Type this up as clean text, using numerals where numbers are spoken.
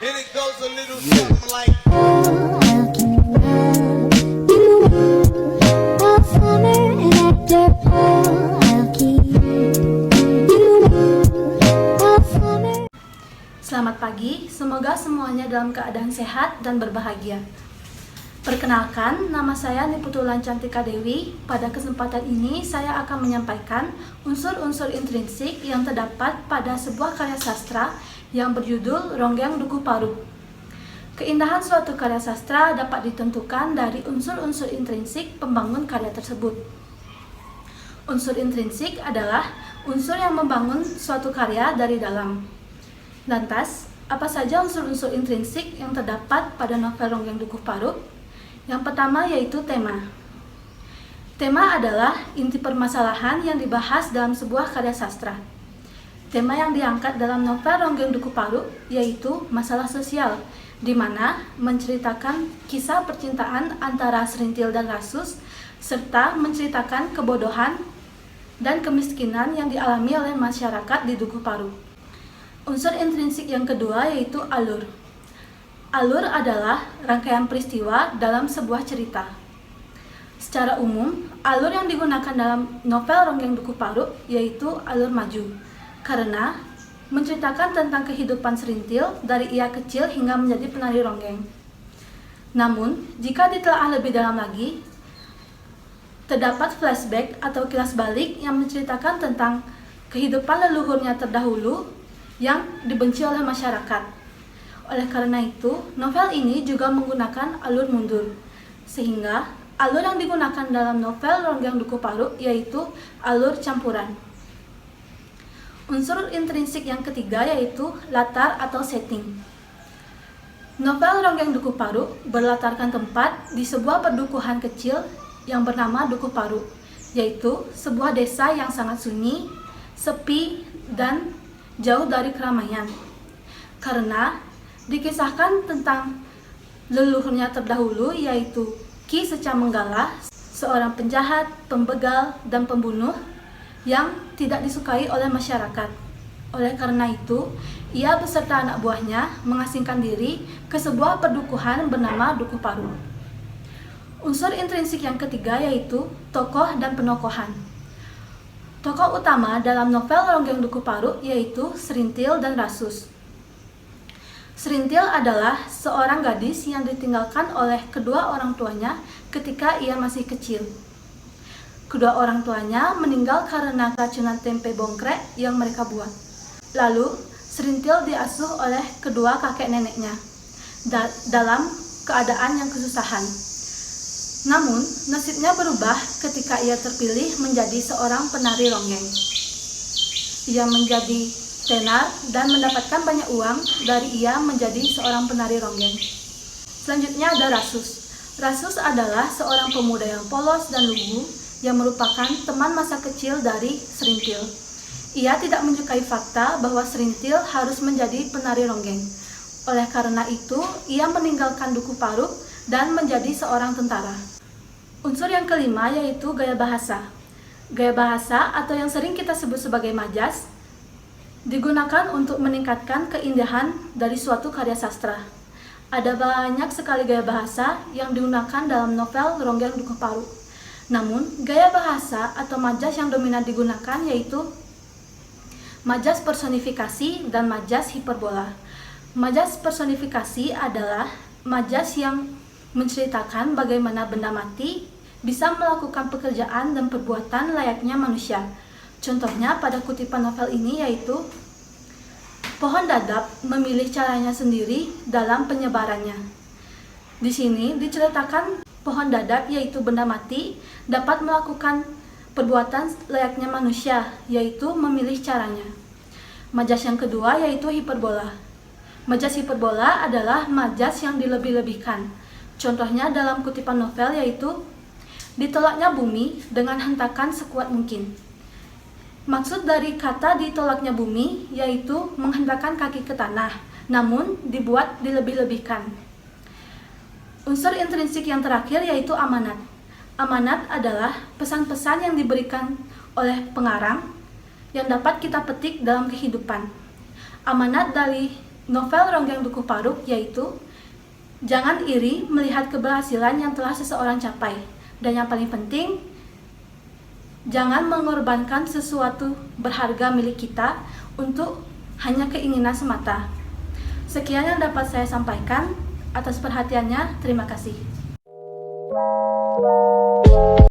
And it goes a little something like. Selamat pagi, semoga semuanya dalam keadaan sehat dan berbahagia. Perkenalkan, nama saya Niputulan Cantika Dewi. Pada kesempatan ini, saya akan menyampaikan unsur-unsur intrinsik yang terdapat pada sebuah karya sastra yang berjudul Ronggeng Dukuh Parut. Keindahan suatu karya sastra dapat ditentukan dari unsur-unsur intrinsik pembangun karya tersebut. Unsur intrinsik adalah unsur yang membangun suatu karya dari dalam. Lantas, apa saja unsur-unsur intrinsik yang terdapat pada novel Ronggeng Dukuh Parut? Yang pertama yaitu tema. Tema adalah inti permasalahan yang dibahas dalam sebuah karya sastra. Tema yang diangkat dalam novel Ronggeng Dukuh Parut yaitu masalah sosial, di mana menceritakan kisah percintaan antara Serintil dan Rasus, serta menceritakan kebodohan dan kemiskinan yang dialami oleh masyarakat di Dukuh Parut. Unsur intrinsik yang kedua yaitu alur. Alur adalah rangkaian peristiwa dalam sebuah cerita. Secara umum, alur yang digunakan dalam novel Ronggeng Dukuh Parut yaitu alur maju, karena menceritakan tentang kehidupan Serintil dari ia kecil hingga menjadi penari ronggeng. Namun, jika ditelaah lebih dalam lagi, terdapat flashback atau kilas balik yang menceritakan tentang kehidupan leluhurnya terdahulu yang dibenci oleh masyarakat. Oleh karena itu, novel ini juga menggunakan alur mundur, sehingga alur yang digunakan dalam novel Ronggeng Dukuh Parut yaitu alur campuran. Unsur intrinsik yang ketiga yaitu latar atau setting. Novel Ronggeng Dukuh Parut berlatarkan tempat di sebuah perdukuhan kecil yang bernama Dukuh Parut, yaitu sebuah desa yang sangat sunyi, sepi, dan jauh dari keramaian. Karena dikisahkan tentang leluhurnya terdahulu yaitu Ki Secamenggala, seorang penjahat, pembegal, dan pembunuh yang tidak disukai oleh masyarakat. Oleh karena itu, ia beserta anak buahnya mengasingkan diri ke sebuah perdukuhan bernama Dukuh Parut. Unsur intrinsik yang ketiga yaitu tokoh dan penokohan. Tokoh utama dalam novel Ronggeng Dukuh Parut yaitu Serintil dan Rasus. Serintil adalah seorang gadis yang ditinggalkan oleh kedua orang tuanya ketika ia masih kecil. Kedua orang tuanya meninggal karena keracunan tempe bongkrek yang mereka buat. Lalu, Serintil diasuh oleh kedua kakek neneknya dalam keadaan yang kesusahan. Namun, nasibnya berubah ketika ia terpilih menjadi seorang penari ronggeng. Ia menjadi tenar dan mendapatkan banyak uang dari ia menjadi seorang penari ronggeng. Selanjutnya ada Rasus. Rasus adalah seorang pemuda yang polos dan lugu yang merupakan teman masa kecil dari Serintil. Ia tidak menyukai fakta bahwa Serintil harus menjadi penari ronggeng. Oleh karena itu, ia meninggalkan Dukuh Parut dan menjadi seorang tentara. Unsur yang kelima yaitu gaya bahasa. Gaya bahasa atau yang sering kita sebut sebagai majas digunakan untuk meningkatkan keindahan dari suatu karya sastra. Ada banyak sekali gaya bahasa yang digunakan dalam novel Ronggeng Dukuh Parut. Namun, gaya bahasa atau majas yang dominan digunakan yaitu majas personifikasi dan majas hiperbola. Majas personifikasi adalah majas yang menceritakan bagaimana benda mati bisa melakukan pekerjaan dan perbuatan layaknya manusia. Contohnya pada kutipan novel ini yaitu pohon dadap memilih caranya sendiri dalam penyebarannya. Di sini diceritakan pohon dadap yaitu benda mati dapat melakukan perbuatan layaknya manusia yaitu memilih caranya. Majas yang kedua yaitu hiperbola. Majas hiperbola adalah majas yang dilebih-lebihkan. Contohnya dalam kutipan novel yaitu ditolaknya bumi dengan hentakan sekuat mungkin. Maksud dari kata ditolaknya bumi yaitu menghentakkan kaki ke tanah, namun dibuat dilebih-lebihkan. Unsur intrinsik yang terakhir yaitu amanat. Amanat adalah pesan-pesan yang diberikan oleh pengarang yang dapat kita petik dalam kehidupan. Amanat dari novel Ronggeng Dukuh Paruk yaitu jangan iri melihat keberhasilan yang telah seseorang capai. Dan yang paling penting, jangan mengorbankan sesuatu berharga milik kita untuk hanya keinginan semata. Sekian yang dapat saya sampaikan. Atas perhatiannya, terima kasih.